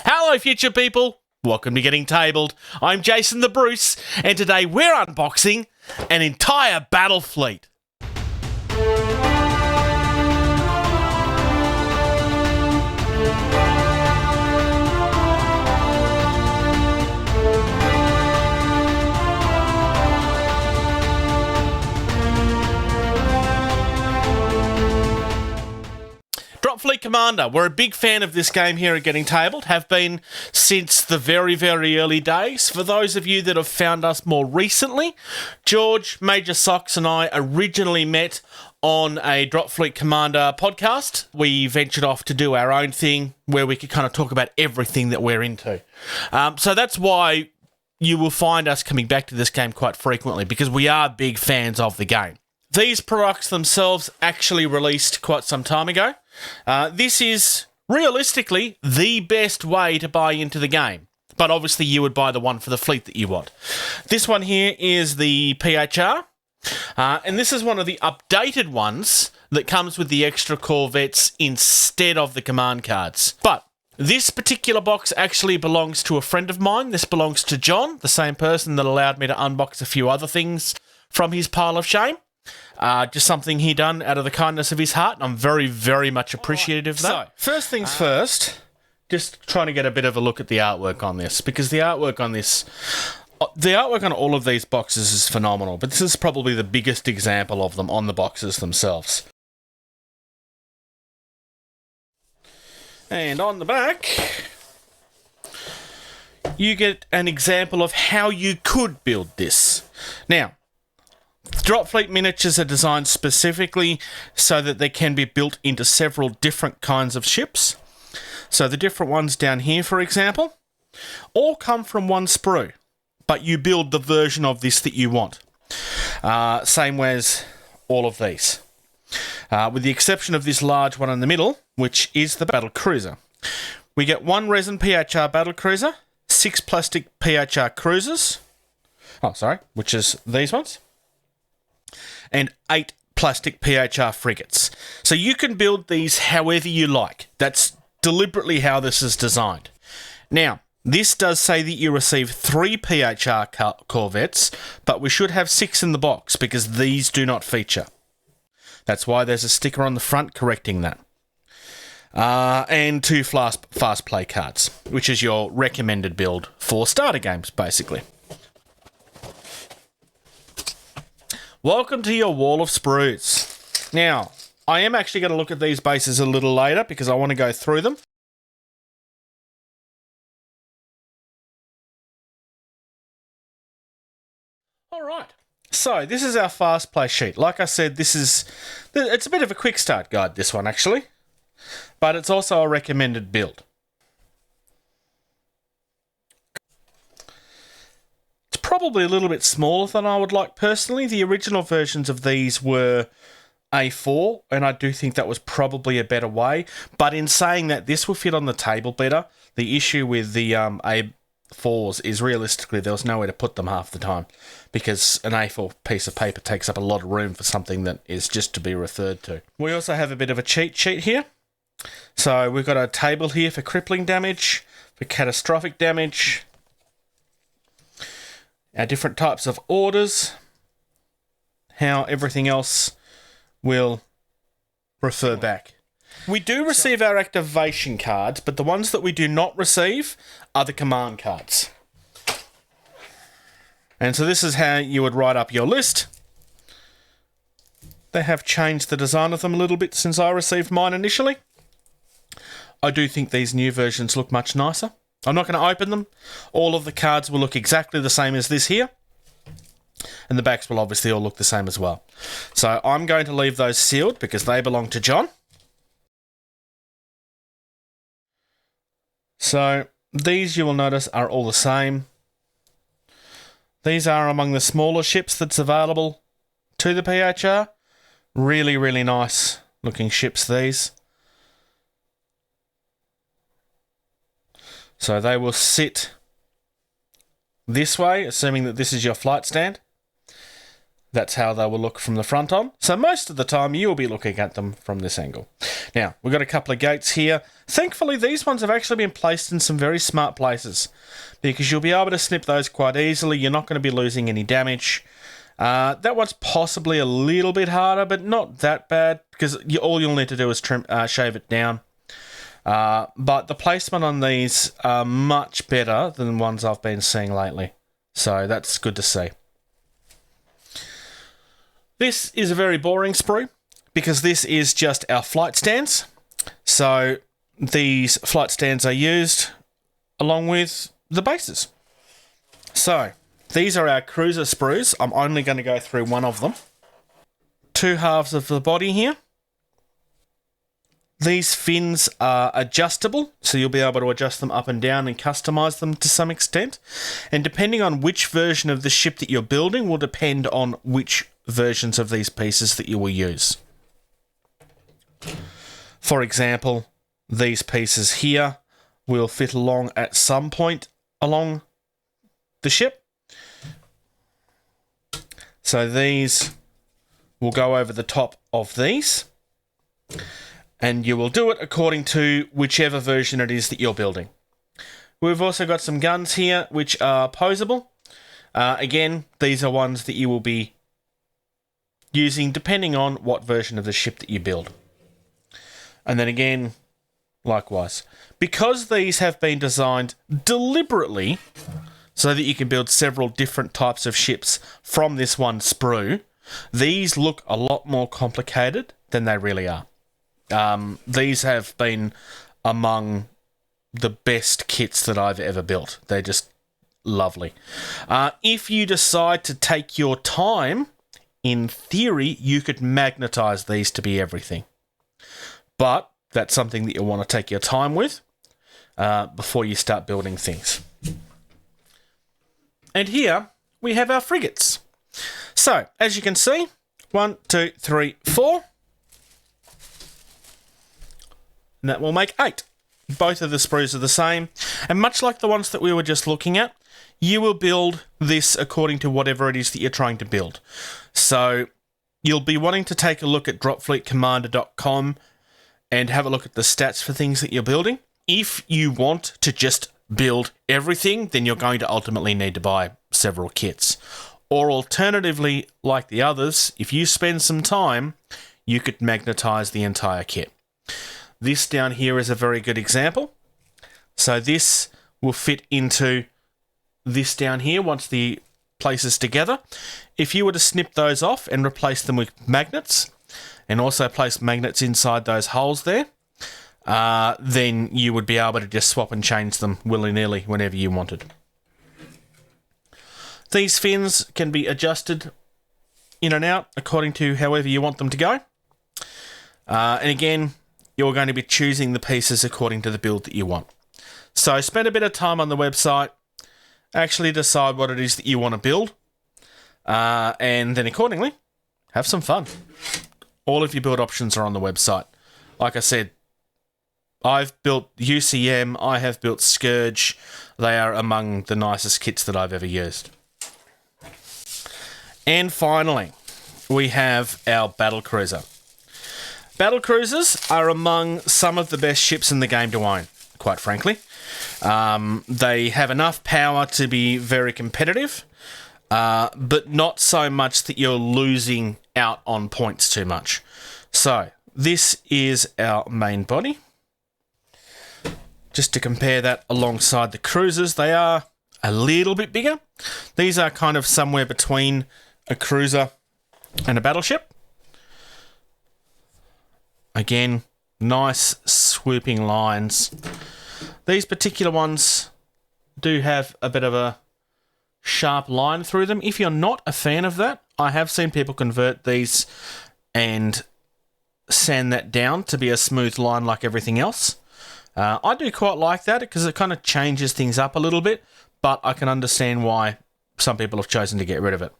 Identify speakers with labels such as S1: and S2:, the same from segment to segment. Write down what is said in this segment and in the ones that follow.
S1: Hello, future people. Welcome to Getting Tabled. I'm Jason the Bruce, and today we're unboxing an entire Battlefleet. Dropfleet Commander. We're a big fan of this game here at Getting Tabled, have been since the very, very early days. For those of you that have found us more recently, George, Major Socks and I originally met on a Dropfleet Commander podcast. We ventured off to do our own thing where we could kind of talk about everything that we're into. So that's why you will find us coming back to this game quite frequently, because we are big fans of the game. These products themselves actually released quite some time ago. This is realistically the best way to buy into the game, but obviously you would buy the one for the fleet that you want. This one here is the PHR, and this is one of the updated ones that comes with the extra corvettes instead of the command cards. But this particular box actually belongs to a friend of mine. This belongs to John, the same person that allowed me to unbox a few other things from his pile of shame. Just something he done out of the kindness of his heart, and I'm very, very much appreciative of that. So, first things first, just trying to get a bit of a look at the artwork on this, because the artwork on all of these boxes is phenomenal, but this is probably the biggest example of them on the boxes themselves. And on the back, you get an example of how you could build this. Now, Dropfleet miniatures are designed specifically so that they can be built into several different kinds of ships. So the different ones down here, for example, all come from one sprue, but you build the version of this that you want. Same as all of these. With the exception of this large one in the middle, which is the battle cruiser. We get one resin PHR battle cruiser, 6 plastic PHR cruisers, which is these ones, and 8 plastic PHR frigates. So you can build these however you like. That's deliberately how this is designed. Now, this does say that you receive 3 PHR corvettes, but we should have 6 in the box because these do not feature. That's why there's a sticker on the front correcting that. And 2 fast play cards, which is your recommended build for starter games, basically. Welcome to your wall of sprues. Now, I am actually going to look at these bases a little later because I want to go through them. Alright, so this is our fast play sheet. Like I said, it's a bit of a quick start guide, this one actually, but it's also a recommended build. Probably a little bit smaller than I would like personally. The original versions of these were A4, and I do think that was probably a better way. But in saying that, this will fit on the table better. The issue with the A4s is realistically there was nowhere to put them half the time, because an A4 piece of paper takes up a lot of room for something that is just to be referred to. We also have a bit of a cheat sheet here. So we've got a table here for crippling damage, for catastrophic damage, our different types of orders, how everything else will refer back. We do receive our activation cards, but the ones that we do not receive are the command cards. And so this is how you would write up your list. They have changed the design of them a little bit since I received mine initially. I do think these new versions look much nicer. I'm not going to open them. All of the cards will look exactly the same as this here. And the backs will obviously all look the same as well. So I'm going to leave those sealed because they belong to John. So these, you will notice, are all the same. These are among the smaller ships that's available to the PHR. Really, really nice looking ships, these. So they will sit this way, assuming that this is your flight stand. That's how they will look from the front on. So most of the time you will be looking at them from this angle. Now, we've got a couple of gates here. Thankfully, these ones have actually been placed in some very smart places because you'll be able to snip those quite easily. You're not going to be losing any damage. That one's possibly a little bit harder, but not that bad because all you'll need to do is shave it down. But the placement on these are much better than the ones I've been seeing lately. So that's good to see. This is a very boring sprue because this is just our flight stands. So these flight stands are used along with the bases. So these are our cruiser sprues. I'm only going to go through one of them. Two halves of the body here. These fins are adjustable, so you'll be able to adjust them up and down and customize them to some extent. And depending on which version of the ship that you're building will depend on which versions of these pieces that you will use. For example, these pieces here will fit along at some point along the ship. So these will go over the top of these. And you will do it according to whichever version it is that you're building. We've also got some guns here, which are posable. Again, these are ones that you will be using depending on what version of the ship that you build. And then again, likewise. Because these have been designed deliberately so that you can build several different types of ships from this one sprue, these look a lot more complicated than they really are. These have been among the best kits that I've ever built. They're just lovely. If you decide to take your time, in theory, you could magnetize these to be everything. But that's something that you'll want to take your time with before you start building things. And here we have our frigates. So, as you can see, 1, 2, 3, 4. And that will make 8. Both of the sprues are the same. And much like the ones that we were just looking at, you will build this according to whatever it is that you're trying to build. So you'll be wanting to take a look at dropfleetcommander.com and have a look at the stats for things that you're building. If you want to just build everything, then you're going to ultimately need to buy several kits. Or alternatively, like the others, if you spend some time, you could magnetize the entire kit. This down here is a very good example. So this will fit into this down here once the places together. If you were to snip those off and replace them with magnets, and also place magnets inside those holes there, then you would be able to just swap and change them willy-nilly whenever you wanted. These fins can be adjusted in and out according to however you want them to go. And again, you're going to be choosing the pieces according to the build that you want. So spend a bit of time on the website, actually decide what it is that you want to build, and then accordingly, have some fun. All of your build options are on the website. Like I said, I've built UCM, I have built Scourge. They are among the nicest kits that I've ever used. And finally, we have our battlecruiser. Battlecruisers are among some of the best ships in the game to own, quite frankly. They have enough power to be very competitive, but not so much that you're losing out on points too much. So, this is our main body. Just to compare that alongside the cruisers, they are a little bit bigger. These are kind of somewhere between a cruiser and a battleship. Again, nice swooping lines. These particular ones do have a bit of a sharp line through them. If you're not a fan of that, I have seen people convert these and sand that down to be a smooth line like everything else. I do quite like that because it kind of changes things up a little bit, but I can understand why some people have chosen to get rid of it.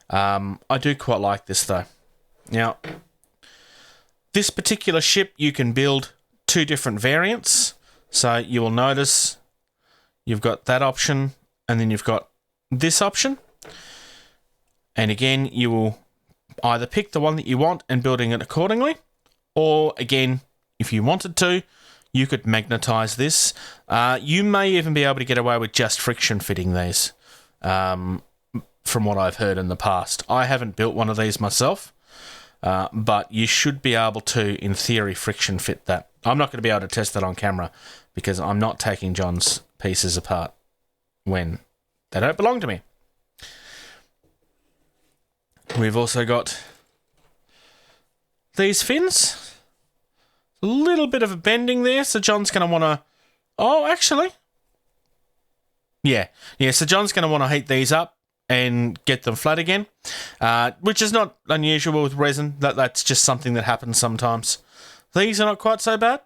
S1: I do quite like this though. Now, this particular ship, you can build two different variants. So you will notice you've got that option and then you've got this option. And again, you will either pick the one that you want and building it accordingly, Or, again, if you wanted to, you could magnetise this. You may even be able to get away with just friction fitting these, from what I've heard in the past. I haven't built one of these myself, but you should be able to, in theory, friction fit that. I'm not going to be able to test that on camera because I'm not taking John's pieces apart when they don't belong to me. We've also got these fins. A little bit of a bending there, so John's going to want to... Oh, actually. Yeah, so John's going to want to heat these up and get them flat again, which is not unusual with resin. That's just something that happens sometimes. These are not quite so bad.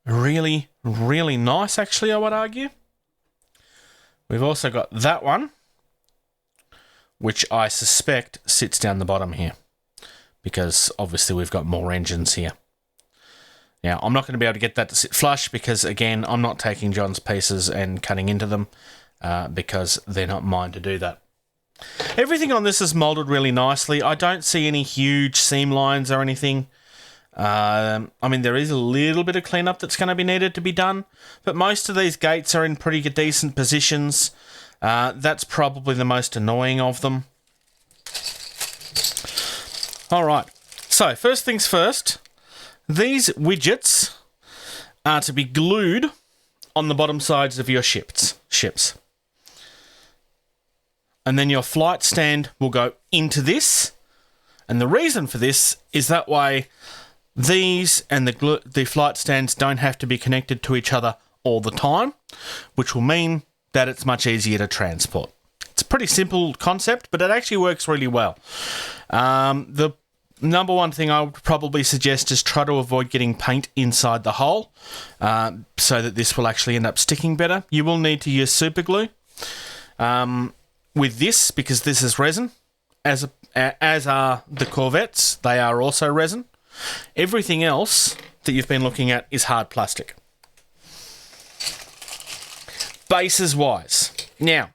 S1: Really, really nice, actually, I would argue. We've also got that one, which I suspect sits down the bottom here, because obviously we've got more engines here. Now, I'm not going to be able to get that to sit flush because, again, I'm not taking John's pieces and cutting into them because they're not mine to do that. Everything on this is moulded really nicely. I don't see any huge seam lines or anything. I mean, there is a little bit of cleanup that's going to be needed to be done, but most of these gates are in pretty decent positions. That's probably the most annoying of them. All right, so first things first, these widgets are to be glued on the bottom sides of your ships. And then your flight stand will go into this. And the reason for this is that way these and the flight stands don't have to be connected to each other all the time, which will mean that it's much easier to transport. It's a pretty simple concept, but it actually works really well. The number one thing I would probably suggest is try to avoid getting paint inside the hole so that this will actually end up sticking better. You will need to use super glue with this because this is resin, as are the Corvettes. They are also resin. Everything else that you've been looking at is hard plastic. Bases wise. Now,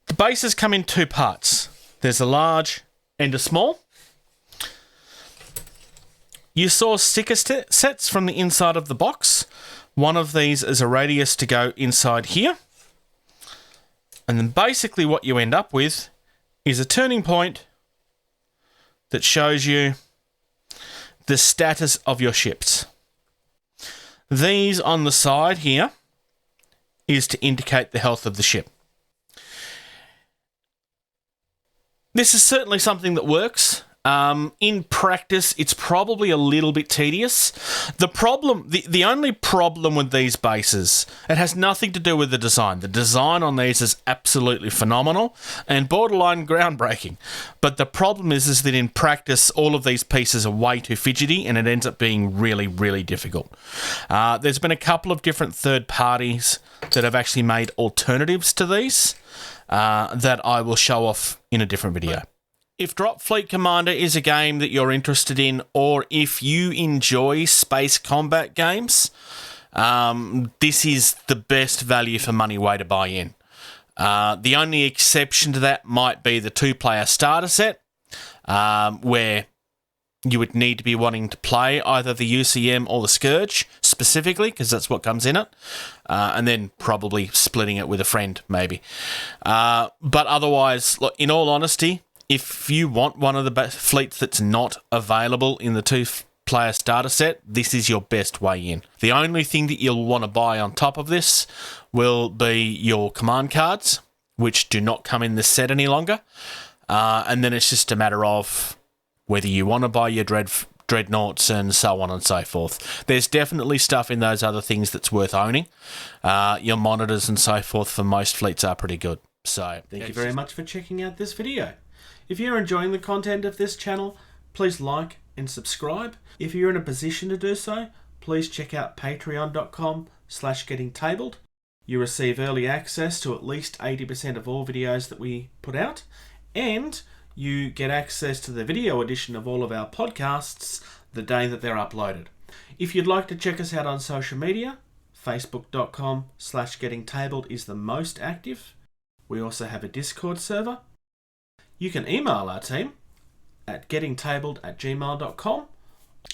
S1: the bases come in two parts. There's a large and a small. You saw sticker sets from the inside of the box. One of these is a radius to go inside here. And then basically what you end up with is a turning point that shows you the status of your ships. These on the side here is to indicate the health of the ship. This is certainly something that works. In practice, it's probably a little bit tedious. The only problem with these bases, it has nothing to do with the design. The design on these is absolutely phenomenal and borderline groundbreaking. But the problem is that in practice, all of these pieces are way too fidgety and it ends up being really, really difficult. There's been a couple of different third parties that have actually made alternatives to these that I will show off in a different video. If Dropfleet Commander is a game that you're interested in, or if you enjoy space combat games, this is the best value for money way to buy in. The only exception to that might be the 2-player starter set, where you would need to be wanting to play either the UCM or the Scourge specifically, because that's what comes in it, and then probably splitting it with a friend, maybe. But otherwise, look, in all honesty, if you want one of the fleets that's not available in the 2-player starter set, this is your best way in. The only thing that you'll want to buy on top of this will be your command cards, which do not come in this set any longer. And then it's just a matter of whether you want to buy your dreadnoughts and so on and so forth. There's definitely stuff in those other things that's worth owning. Your monitors and so forth for most fleets are pretty good. So thank you very much for checking out this video. If you're enjoying the content of this channel, please like and subscribe. If you're in a position to do so, please check out patreon.com/gettingtabled. You receive early access to at least 80% of all videos that we put out, and you get access to the video edition of all of our podcasts the day that they're uploaded. If you'd like to check us out on social media, facebook.com/gettingtabled is the most active. We also have a Discord server. You can email our team at gettingtabled@gmail.com.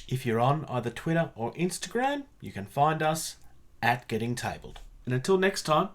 S1: If you're on either Twitter or Instagram, you can find us at gettingtabled. And until next time,